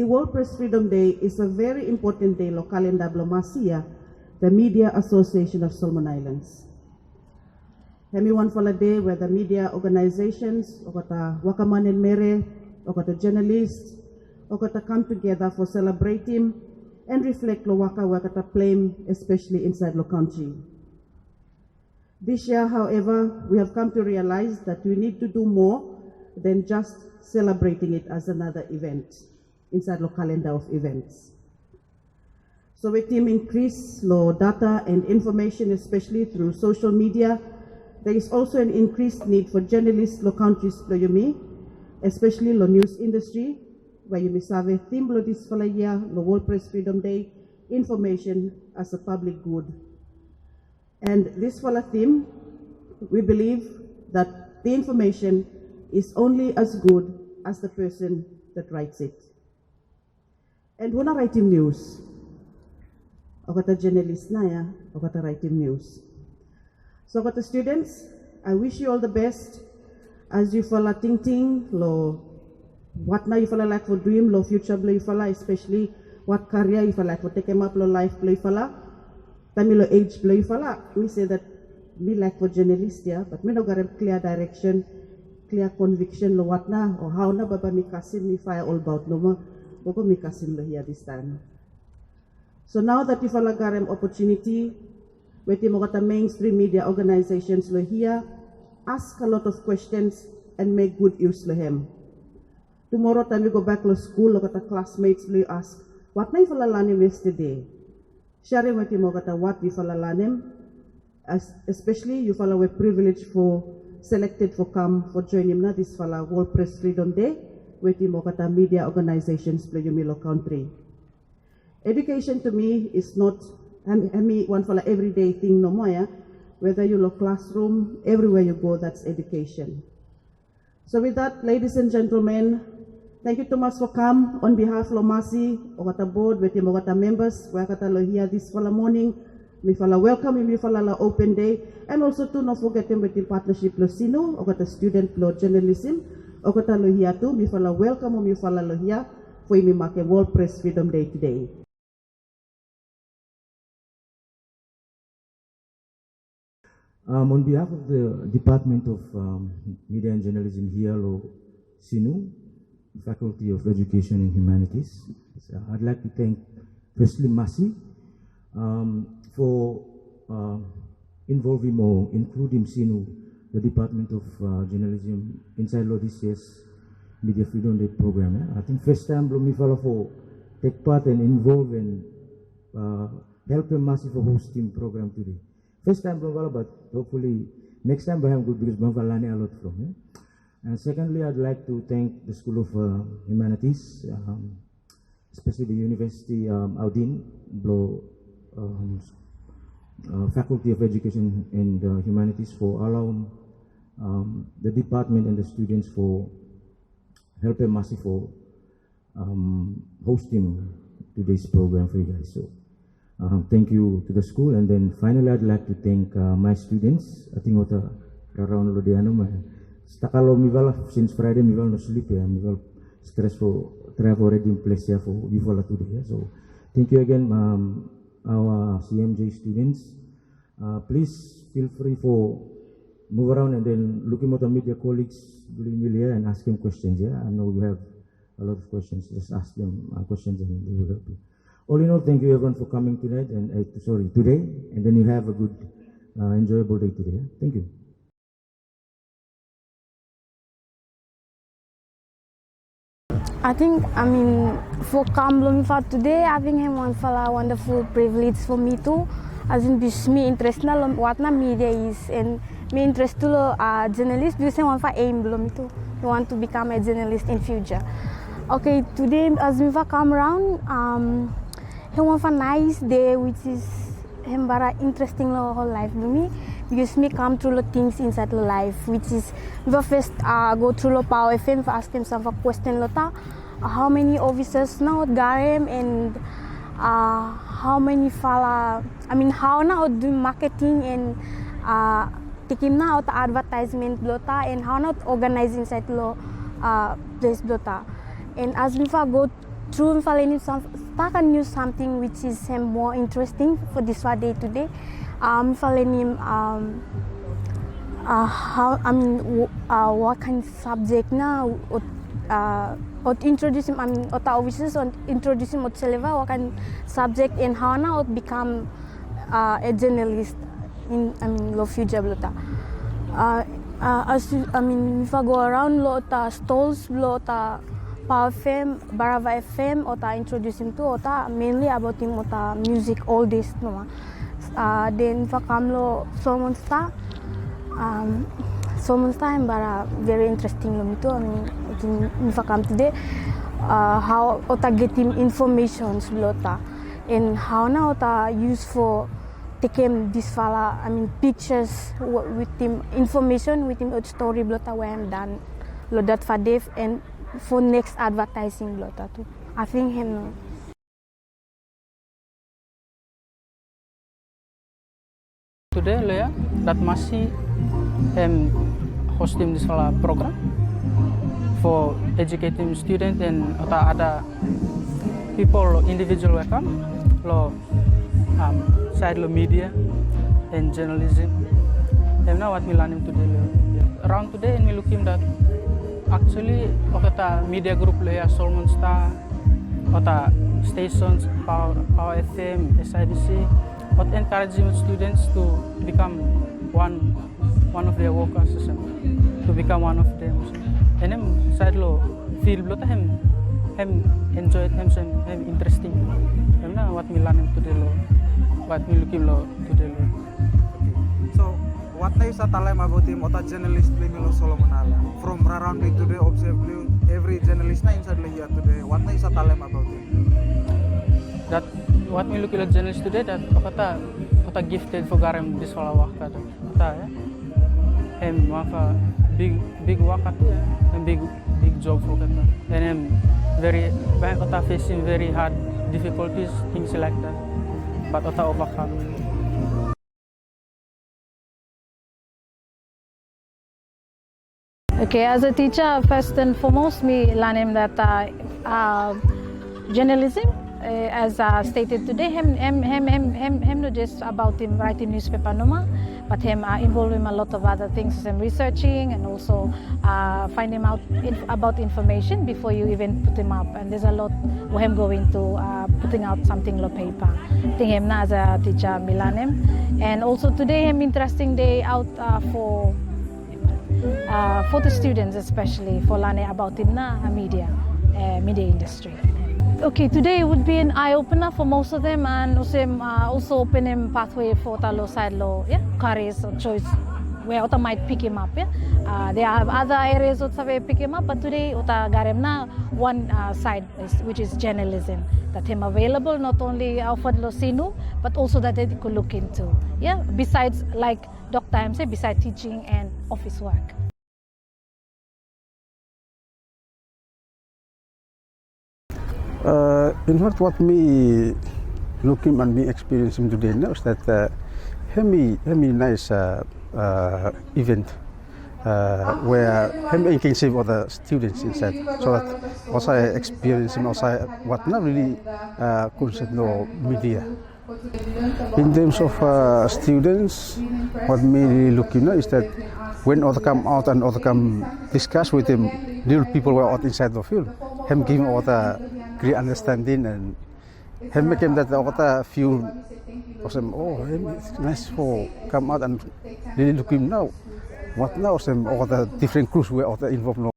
The World Press Freedom Day is a very important day lo kalenda Masia, the Media Association of Solomon Islands. Hemi one for a day where the media organizations, okata wakaman mere, okata journalists, okata come together for celebrating and reflect lo waka wakata claim, especially inside the country. This year, however, we have come to realize that we need to do more than just celebrating it as another event inside the calendar of events. So we team increase low data and information, especially through social media. There is also an increased need for journalists lo countries lo yumi, especially lo news industry, where you may save theme lo this for year, lo World Press Freedom Day, information as a public good. And this for theme, we believe that the information is only as good as the person that writes it. And when I write him news, I got a journalist na ya, I got to write him news. So I got the students, I wish you all the best as you follow ting lo what na you follow like for dream, lo future lo you follow, especially what career you follow like for take him up lo life lo you follow, time lo age lo you follow. We say that me like for journalist yeah, but me no got a clear direction, clear conviction lo what na or how na baba mi kasim mi fire all about no more. Boko mi kasim lo here this time. So now that you follow garem opportunity, with the mainstream media organizations lo here, ask a lot of questions and make good use lo him. Tomorrow time you go back to school, look at the classmates lo you ask, what na you follow lanim yesterday? Share with him what you follow lanim, especially you follow we privilege for selected for come for join him na this follow World Press Freedom Day with the media organizations play your country. Education to me is not one for everyday thing no more, yeah? Whether you look classroom, everywhere you go, that's education. So with that, ladies and gentlemen, thank you Thomas for come on behalf of Lomasi, Ogata board, with the Mogata members, Wakata lo here this for the morning. Me fala welcome me fala la open day, and also to not forget them with the partnership lo sino, Ogata student lo journalism. Okata lo here too, mi fala welcome o mi fala lo here for me make World Press Freedom Day today. On behalf of the Department of Media and Journalism here, lo SINU, Faculty of Education and Humanities, I'd like to thank firstly Masi for involving or including SINU, the Department of Journalism inside this year's Media Freedom Day program. I think first time me follow for take part and involve and help him massive for hosting program today. First time but hopefully next time I have good because I learn a lot from him. And secondly, I'd like to thank the School of Humanities, especially the University Audin, Faculty of Education and Humanities for allowing the department and the students for helping massive for hosting today's program for you guys. So thank you to the school, and then finally I'd like to thank my students. I think what around lo diano man. Stakalo mival since Friday mival no sleep ya, mival stress for travel already in place ya for you for today. Yeah. So thank you again our CMJ students. Please feel free for move around and then looking at the media colleagues here and ask them questions. Yeah, I know you have a lot of questions. Just ask them questions and they will help you. All in all, thank you everyone for coming tonight and today, and then you have a good, enjoyable day today. Yeah? Thank you. I think, for come for today, I think I'm one for a wonderful privilege for me too. As in, me interest na what na media is, and me interest to journalist because I want for aim me too. I want to become a journalist in future. Okay, today as we come around, I want for nice day, which is very interesting whole life to me because me come through the things inside the life, which is we first go through the Power FM for ask them some question lota, how many officers now garem and how many fala, how now do marketing and taking now the advertisement lota and how not organizing inside lo place lota. And as we go through falling can use something which is more interesting for this day today. Falling how what kind of subject now or introduce him or wishes on introduce him what kind subject and how now become a journalist in lo future blota. As if I go around lo stalls lo Power FM, Barava FM, or introduce him to or mainly about him or music all this no. Then if I come lo Solomon Star I'm very interesting lo itu if I come today how ota get him informations blota and how now ota use for taking this fella pictures with him information with him story blota when done lo that for Dave and for next advertising blota too. I think him today lo ya that masih hosting this program for educating students and ada people individual welcome lo side lo media and journalism and now what we learning today lo around today and we looking that actually okata media group lo ya Solomon Star ota stations Power FM SIBC but encouraging students to become one of their workers to become one of them and him side lo feel blota him enjoy it him interesting and now what we learning today lo what we looking lo today lo. So what na sa talem about him ota journalist play lo Solomon ala from around day today observe every journalist na inside here today what na sa talem about him that what we look at journalists today that kata gifted for garem this wala waka kata ya mafa big waka ya and big job for kata and very kata facing very hard difficulties things like that but kata overcome. Okay, as a teacher, first and foremost, me learn him that journalism. As stated today, him not just about him writing newspaper no but him involved in a lot of other things, him researching and also finding out about information before you even put him up. And there's a lot of him going to putting out something lo paper. I think him na as a teacher, Milanem. And also today, him interesting day out for the students, especially for learning about him na media industry. Okay, today would be an eye-opener for most of them and also open him pathway for talo side lo careers or choice where Ota might pick him up. They have other areas Ota pick him up, but today Ota garem na one side which is journalism that him available not only offered lo sinu but also that they could look into. Besides like Dr. M say besides teaching and office work. In fact, what me looking and me experiencing today now is that hemi nice event where hemi can save other students inside. So that also I experiencing also what not really concept no media. In terms of students, what me really looking at is that when other come out and other come discuss with them, little people were out inside the field, him giving all the great understanding and him make him that the other few some it's nice for come out and really looking now what now some all the different crews were all involved now.